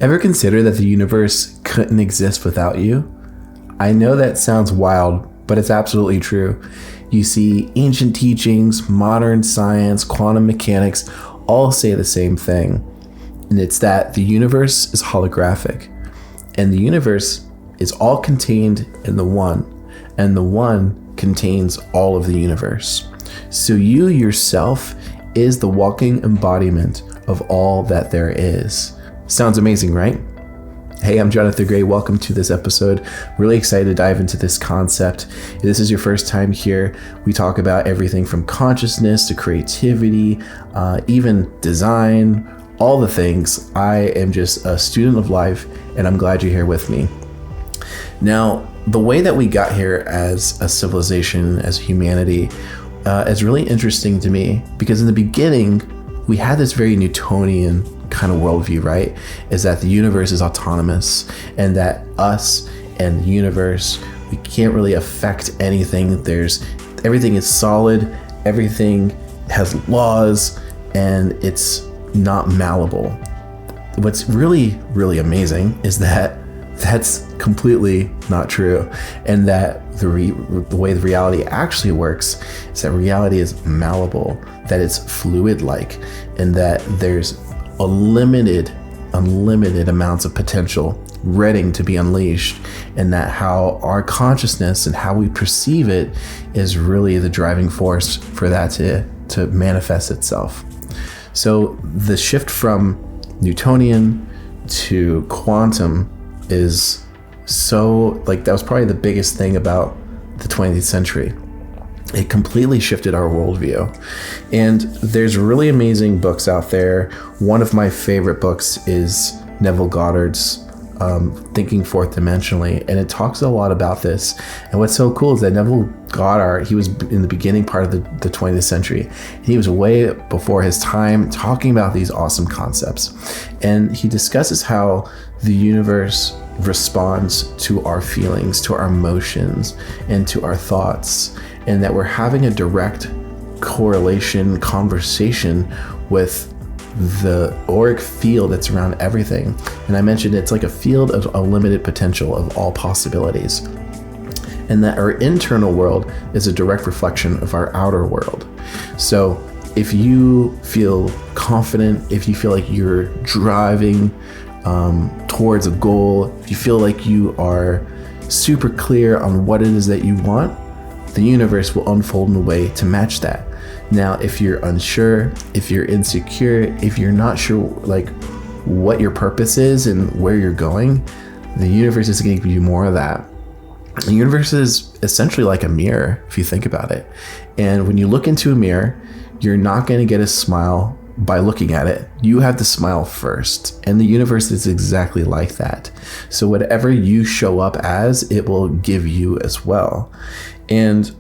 Ever consider that the universe couldn't exist without you? I know that sounds wild, but it's absolutely true. You see, ancient teachings, modern science, quantum mechanics all say the same thing. And it's that the universe is holographic. And the universe is all contained in the one. And the one contains all of the universe. So you yourself is the walking embodiment of all that there is. Sounds amazing, right? Hey, I'm Jonathan Gray. Welcome to this episode. Really excited to dive into this concept. If this is your first time here, we talk about everything from consciousness to creativity, even design, all the things. I am just a student of life, and I'm glad you're here with me. Now, the way that we got here as a civilization, as humanity, is really interesting to me because in the beginning, we had this very Newtonian kind of worldview, right? Is that the universe is autonomous and that us and the universe, we can't really affect anything. Everything is solid, everything has laws, and it's not malleable. What's really, really amazing is that that's completely not true, and that the way the reality actually works is that reality is malleable, that it's fluid-like, and that there's unlimited amounts of potential ready to be unleashed, and that how our consciousness and how we perceive it is really the driving force for that to manifest itself. So the shift from Newtonian to quantum is that was probably the biggest thing about the 20th century. It completely shifted our worldview. And there's really amazing books out there. One of my favorite books is Neville Goddard's Thinking Fourth Dimensionally, and it talks a lot about this. And what's so cool is that Neville Goddard, he was in the beginning part of the 20th century. He was way before his time talking about these awesome concepts. And he discusses how the universe responds to our feelings, to our emotions, and to our thoughts, and that we're having a direct conversation with the auric field that's around everything. And I mentioned it's like a field of unlimited potential of all possibilities, and that our internal world is a direct reflection of our outer world. So if you feel confident, if you feel like you're driving towards a goal, if you feel like you are super clear on what it is that you want, the universe will unfold in a way to match that. Now, if you're unsure, if you're insecure, if you're not sure what your purpose is and where you're going, the universe is going to give you more of that. The universe is essentially like a mirror, if you think about it. And when you look into a mirror, you're not going to get a smile by looking at it. You have to smile first, and the universe is exactly like that. So whatever you show up as, it will give you as well. And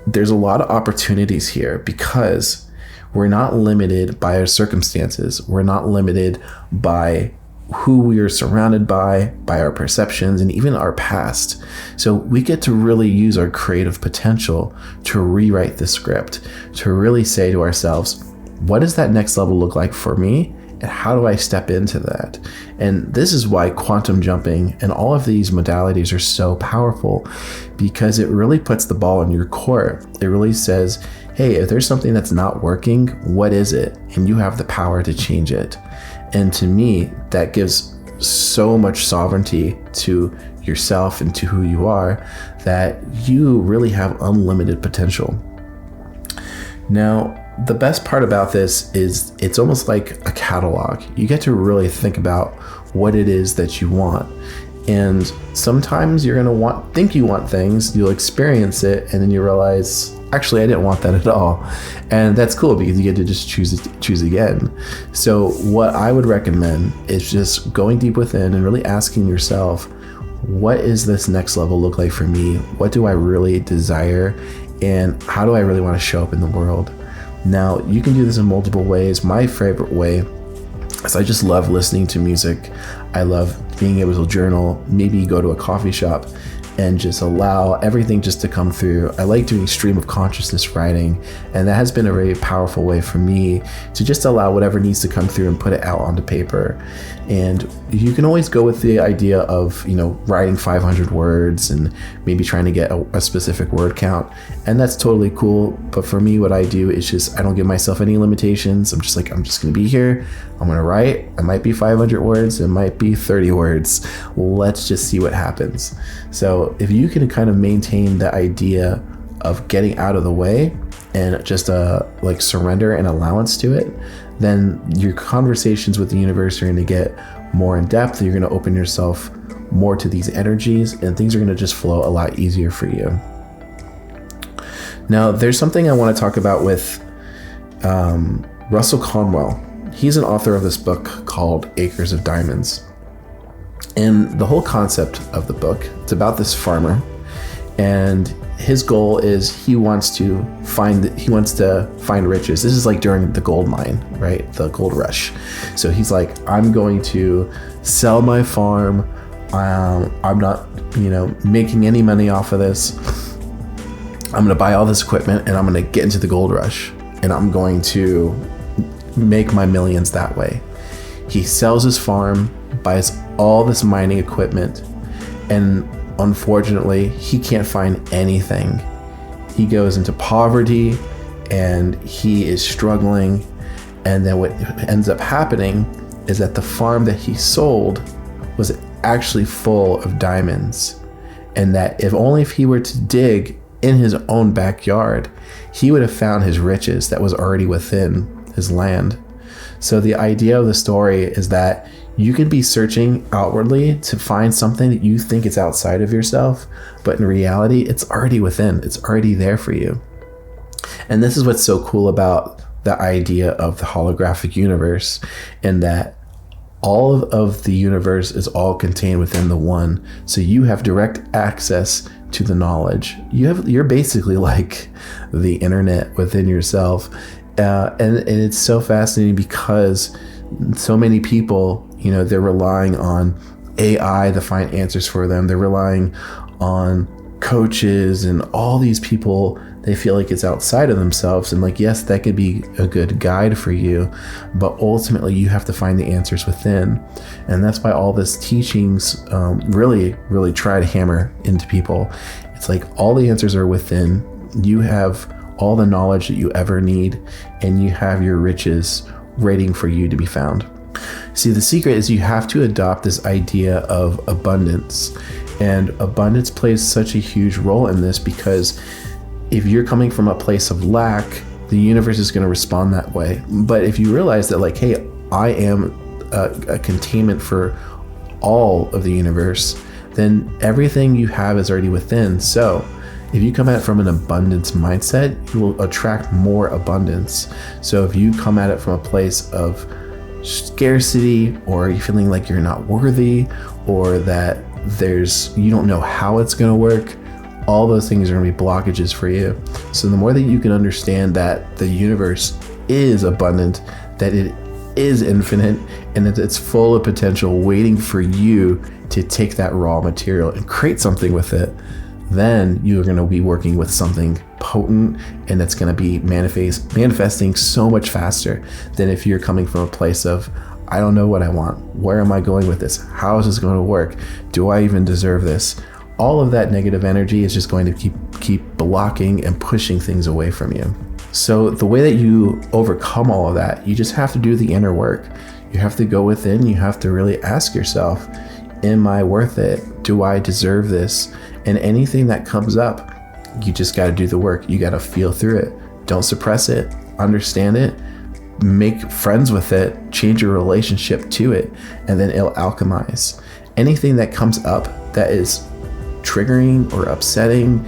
there's a lot of opportunities here because we're not limited by our circumstances. We're not limited by who we are surrounded by our perceptions, and even our past. So we get to really use our creative potential to rewrite the script, to really say to ourselves, what does that next level look like for me? And how do I step into that? And this is why quantum jumping and all of these modalities are so powerful, because it really puts the ball in your court. It really says, hey, if there's something that's not working, what is it? And you have the power to change it. And to me, that gives so much sovereignty to yourself and to who you are, that you really have unlimited potential. Now, the best part about this is it's almost like a catalog. You get to really think about what it is that you want. And sometimes you're going to think you want things, you'll experience it, and then you realize, actually, I didn't want that at all. And that's cool because you get to just choose again. So what I would recommend is just going deep within and really asking yourself, what is this next level look like for me? What do I really desire? And how do I really want to show up in the world? Now, you can do this in multiple ways. My favorite way is I just love listening to music. I love being able to journal, maybe go to a coffee shop and just allow everything just to come through. I like doing stream of consciousness writing, and that has been a very powerful way for me to just allow whatever needs to come through and put it out onto paper. And you can always go with the idea of, writing 500 words and maybe trying to get a specific word count, and that's totally cool. But for me, what I do is just, I don't give myself any limitations. I'm just going to be here. I'm going to write. It might be 500 words. It might be 30 words. Let's just see what happens. So if you can kind of maintain the idea of getting out of the way and just surrender and allowance to it, then your conversations with the universe are going to get more in depth. You're going to open yourself more to these energies, and things are going to just flow a lot easier for you. Now, there's something I want to talk about with Russell Conwell. He's an author of this book called Acres of Diamonds. And the whole concept of the book, it's about this farmer, and his goal is he wants to find riches. This is like during the gold mine, right? The gold rush. So he's like, I'm going to sell my farm. I'm not, making any money off of this. I'm going to buy all this equipment and I'm going to get into the gold rush, and I'm going to make my millions that way. He sells his farm, buys all this mining equipment, and unfortunately, he can't find anything. He goes into poverty and he is struggling. And then what ends up happening is that the farm that he sold was actually full of diamonds. And that if he were to dig in his own backyard, he would have found his riches that was already within his land. So the idea of the story is that you can be searching outwardly to find something that you think is outside of yourself, but in reality, it's already within. It's already there for you. And this is what's so cool about the idea of the holographic universe, in that all of the universe is all contained within the one. So you have direct access to the knowledge. You're basically like the internet within yourself. And it's so fascinating because so many people, they're relying on AI to find answers for them. They're relying on coaches and all these people. They feel like it's outside of themselves. And yes, that could be a good guide for you, but ultimately you have to find the answers within. And that's why all this teachings really, really try to hammer into people. It's like all the answers are within. You have all the knowledge that you ever need, and you have your riches waiting for you to be found. See, the secret is you have to adopt this idea of abundance, and abundance plays such a huge role in this, because if you're coming from a place of lack, the universe is going to respond that way. But if you realize that hey, I am a containment for all of the universe, then everything you have is already within. So if you come at it from an abundance mindset, you will attract more abundance. So if you come at it from a place of scarcity, or you're feeling like you're not worthy, or that you don't know how it's going to work, all those things are going to be blockages for you. So the more that you can understand that the universe is abundant, that it is infinite, and that it's full of potential waiting for you to take that raw material and create something with it, then you're going to be working with something potent, and that's going to be manifesting so much faster than if you're coming from a place of, I don't know what I want. Where am I going with this? How is this going to work? Do I even deserve this? All of that negative energy is just going to keep blocking and pushing things away from you. So the way that you overcome all of that, you just have to do the inner work. You have to go within. You have to really ask yourself, am I worth it? Do I deserve this? And anything that comes up, you just got to do the work. You got to feel through it. Don't suppress it. Understand it. Make friends with it. Change your relationship to it. And then it'll alchemize. Anything that comes up that is triggering or upsetting,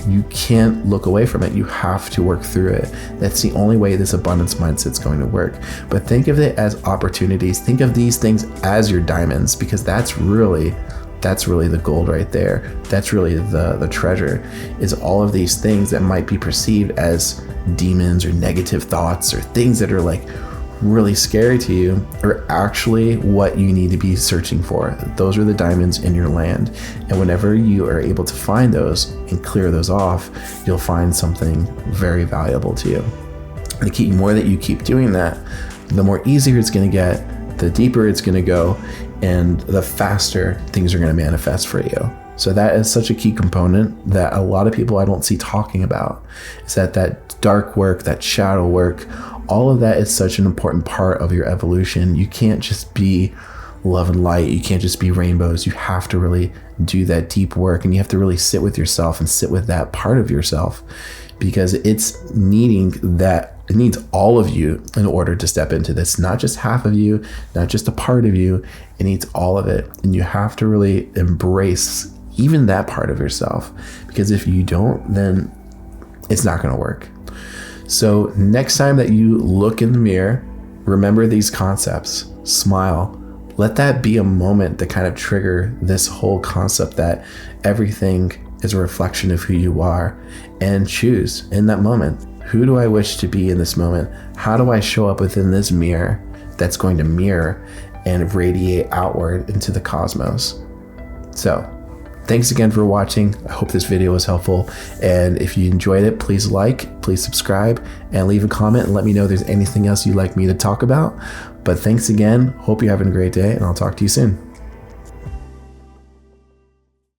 you can't look away from it. You have to work through it. That's the only way this abundance mindset's going to work. But think of it as opportunities. Think of these things as your diamonds, because that's really the gold right there. That's really the treasure, is all of these things that might be perceived as demons or negative thoughts or things that are really scary to you are actually what you need to be searching for. Those are the diamonds in your land. And whenever you are able to find those and clear those off, you'll find something very valuable to you. The more that you keep doing that, the more easier it's going to get, the deeper it's going to go, and the faster things are going to manifest for you. So that is such a key component that a lot of people I don't see talking about, is that dark work, that shadow work, all of that is such an important part of your evolution. You can't just be love and light. You can't just be rainbows. You have to really do that deep work, and you have to really sit with yourself and sit with that part of yourself, because it needs all of you in order to step into this, not just half of you, not just a part of you. It needs all of it. And you have to really embrace even that part of yourself, because if you don't, then it's not going to work. So next time that you look in the mirror, remember these concepts. Smile. Let that be a moment to kind of trigger this whole concept that everything is a reflection of who you are, and choose in that moment. Who do I wish to be in this moment? How do I show up within this mirror that's going to mirror and radiate outward into the cosmos? So thanks again for watching. I hope this video was helpful. And if you enjoyed it, please subscribe, and leave a comment and let me know if there's anything else you'd like me to talk about. But thanks again. Hope you're having a great day, and I'll talk to you soon.